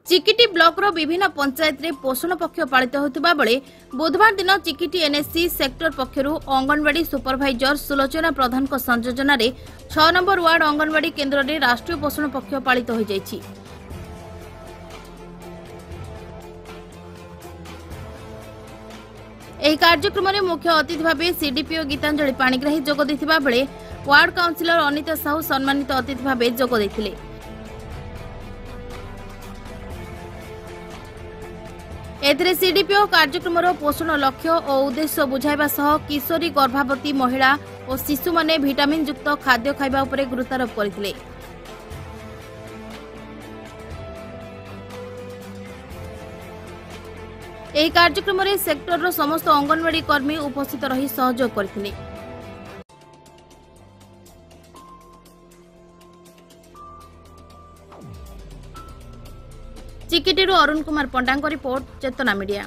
Chikiti block विभिन्न पंचायत रे पोषण पक्ष पालित होता बेले बुधवार दिन चिकिटी एनएससी सेक्टर पक्षर अंगनवाड़ी सुपरभाइजर सुलोचना प्रधान संयोजन 6 नंबर वार्ड अंगनवाड़ी केन्द्र में राष्ट्रीय पोषण पक्ष पालित हो जाइछि। ଏହି କାର୍ଯ୍ୟକ୍ରମରେ ମୁଖ୍ୟ ଅତିଥି ଭାବେ ସିଡିପିଓ ଗୀତାଞ୍ଜଳି ପାଣିଗ୍ରାହୀ ଯୋଗ ଦେଇଥିବା ବେଳେ ୱାର୍ଡ କାଉନ୍ସିଲର ଅନିତା ସାହୁ ସମ୍ମାନିତ ଅତିଥି ଭାବେ ଯୋଗ ଦେଇଥିଲେ। ଏଥିରେ ସିଡିପିଓ କାର୍ଯ୍ୟକ୍ରମର ପୋଷଣ ଲକ୍ଷ୍ୟ ଓ ଉଦ୍ଦେଶ୍ୟ ବୁଝାଇବା ସହ କିଶୋରୀ ଗର୍ଭବତୀ ମହିଳା ଓ ଶିଶୁମାନେ ଭିଟାମିନ୍ ଯୁକ୍ତ ଖାଦ୍ୟ ଖାଇବା ଉପରେ ଗୁରୁତ୍ୱାରୋପ କରିଥିଲେ। ଏହି କାର୍ଯ୍ୟକ୍ରମରେ ସେକ୍ଟରର ସମସ୍ତ ଅଙ୍ଗନୱାଡି କର୍ମୀ ଉପସ୍ଥିତ ରହି ସହଯୋଗ କରିଥିଲେ। ଚିକିଟିରୁ ଅରୁଣ କୁମାର ପଣ୍ଡାଙ୍କ ରିପୋର୍ଟ, ଚେତନା ମିଡିଆ।